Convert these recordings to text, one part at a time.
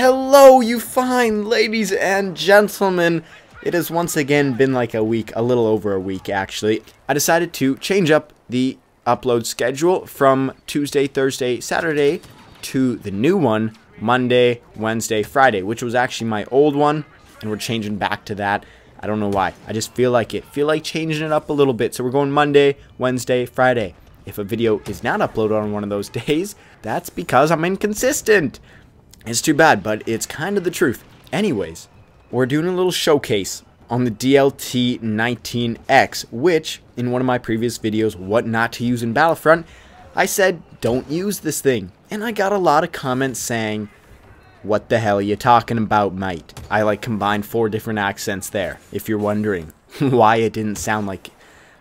Hello, you fine ladies and gentlemen. It has once again been like a week, a little over a week actually. I decided to change up the upload schedule from Tuesday, Thursday, Saturday to the new one, Monday, Wednesday, Friday, which was actually my old one, and we're changing back to that. I don't know why. I just feel like it. Feel like changing it up a little bit. So we're going Monday, Wednesday, Friday. If a video is not uploaded on one of those days, that's because I'm inconsistent. It's too bad, but it's kind of the truth. Anyways, we're doing a little showcase on the DLT-19X, which, in one of my previous videos, what not to use in Battlefront, I said, don't use this thing. And I got a lot of comments saying, what the hell are you talking about, mate? I combined 4 different accents there, if you're wondering why it didn't sound like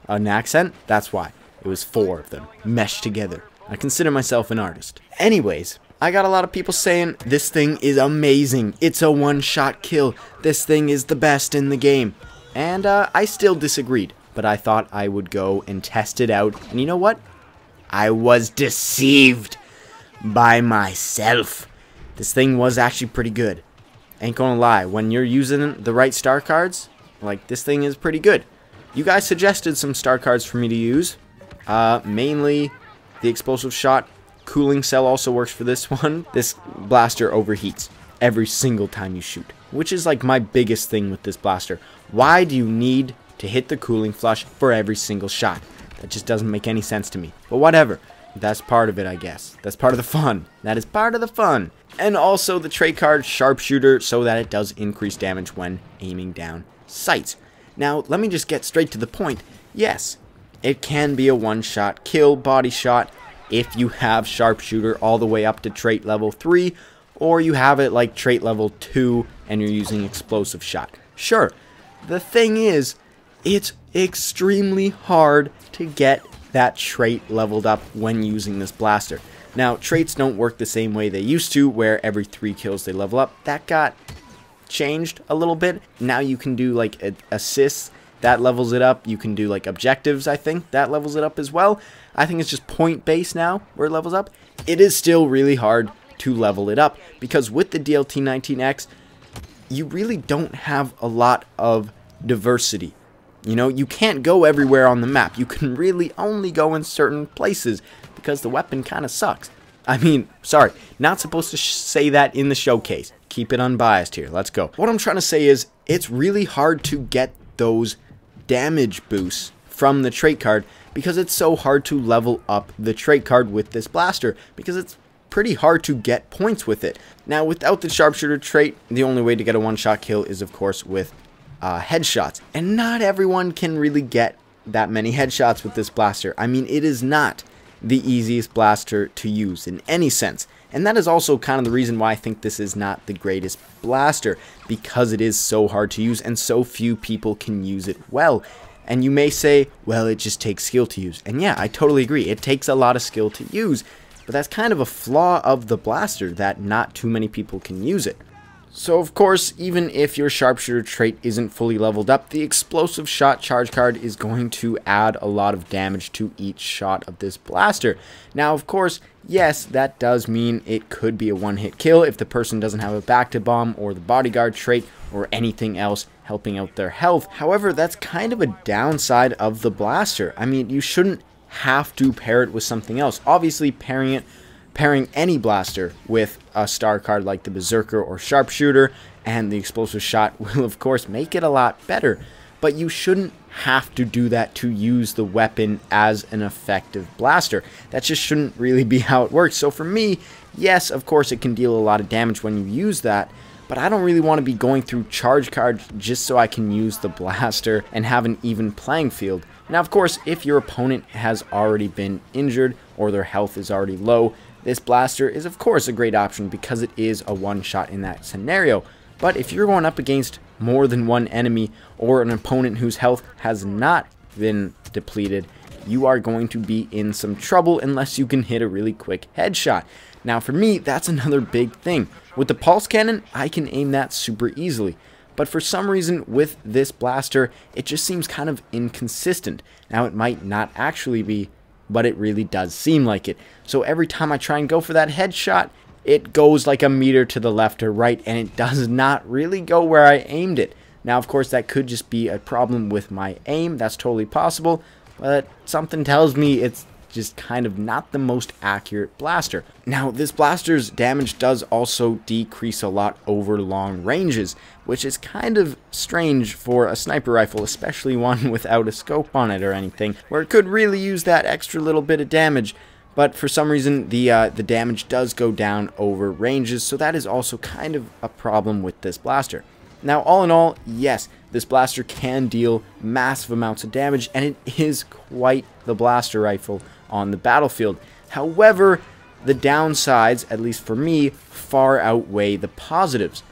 an accent. That's why. It was 4 of them, meshed together. I consider myself an artist. Anyways, I got a lot of people saying, this thing is amazing. It's a one-shot kill. This thing is the best in the game. And I still disagreed, but I thought I would go and test it out. And you know what? I was deceived by myself. This thing was actually pretty good. Ain't gonna lie, when you're using the right star cards, this thing is pretty good. You guys suggested some star cards for me to use. Mainly the explosive shot. Cooling cell also works for this one. This blaster overheats every single time you shoot, which is my biggest thing with this blaster. Why do you need to hit the cooling flush for every single shot? That just doesn't make any sense to me. But whatever. That's part of it, I guess. That's part of the fun. That is part of the fun. And also the trait card Sharpshooter, so that it does increase damage when aiming down sights. Now, let me just get straight to the point. Yes, it can be a one-shot kill body shot if you have Sharpshooter all the way up to trait level 3, or you have it like trait level 2 and you're using explosive shot. Sure, the thing is, it's extremely hard to get that trait leveled up when using this blaster. Now, traits don't work the same way they used to, where every 3 kills they level up. That got changed a little bit. Now you can do assists, that levels it up. You can do objectives, I think, that levels it up as well. I think it's just point based now where it levels up. It is still really hard to level it up because with the DLT-19X, you really don't have a lot of diversity. You know, you can't go everywhere on the map. You can really only go in certain places because the weapon kind of sucks. I mean, sorry, not supposed to say that in the showcase. Keep it unbiased here. Let's go. What I'm trying to say is it's really hard to get those damage boosts from the trait card because it's so hard to level up the trait card with this blaster because it's pretty hard to get points with it. Now, without the Sharpshooter trait, the only way to get a one-shot kill is, of course, with headshots. And not everyone can really get that many headshots with this blaster. I mean, it is not the easiest blaster to use in any sense. And that is also kind of the reason why I think this is not the greatest blaster, because it is so hard to use and so few people can use it well. And you may say, well, it just takes skill to use. And yeah, I totally agree. It takes a lot of skill to use, but that's kind of a flaw of the blaster that not too many people can use it. So of course, even if your Sharpshooter trait isn't fully leveled up, the explosive shot charge card is going to add a lot of damage to each shot of this blaster. Now of course, yes, that does mean it could be a one-hit kill if the person doesn't have a back-to-bomb or the bodyguard trait or anything else helping out their health. However, that's kind of a downside of the blaster. I mean, you shouldn't have to pair it with something else. Obviously, pairing any blaster with a star card like the Berserker or Sharpshooter and the explosive shot will of course make it a lot better, but you shouldn't have to do that to use the weapon as an effective blaster. That just shouldn't really be how it works. So for me, yes, of course it can deal a lot of damage when you use that, but I don't really want to be going through charge cards just so I can use the blaster and have an even playing field. Now of course, if your opponent has already been injured or their health is already low, this blaster is of course a great option because it is a one-shot in that scenario. But if you're going up against more than one enemy or an opponent whose health has not been depleted, you are going to be in some trouble unless you can hit a really quick headshot. Now for me, that's another big thing. With the pulse cannon, I can aim that super easily. But for some reason with this blaster, it just seems kind of inconsistent. Now it might not actually be, but it really does seem like it. So every time I try and go for that headshot, it goes like a meter to the left or right, and it does not really go where I aimed it. Now, of course, that could just be a problem with my aim. That's totally possible, but something tells me it's just kind of not the most accurate blaster. Now, this blaster's damage does also decrease a lot over long ranges, which is kind of strange for a sniper rifle, especially one without a scope on it or anything, where it could really use that extra little bit of damage. But for some reason, the damage does go down over ranges, so that is also kind of a problem with this blaster. Now, all in all, yes, this blaster can deal massive amounts of damage, and it is quite the blaster rifle on the battlefield. However, the downsides, at least for me, far outweigh the positives.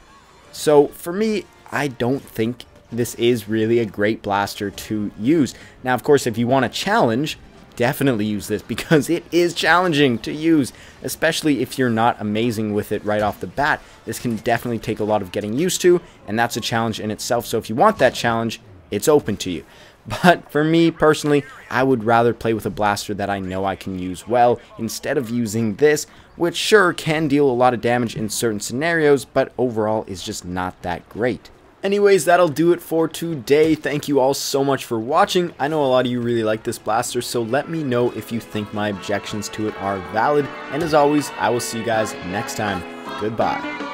So, for me, I don't think this is really a great blaster to use. Now, of course, if you want a challenge, definitely use this, because it is challenging to use, especially if you're not amazing with it right off the bat. This can definitely take a lot of getting used to, and that's a challenge in itself. So if you want that challenge, it's open to you. But for me personally, I would rather play with a blaster that I know I can use well instead of using this, which sure can deal a lot of damage in certain scenarios, but overall is just not that great. Anyways, that'll do it for today. Thank you all so much for watching. I know a lot of you really like this blaster, so let me know if you think my objections to it are valid. And as always, I will see you guys next time. Goodbye.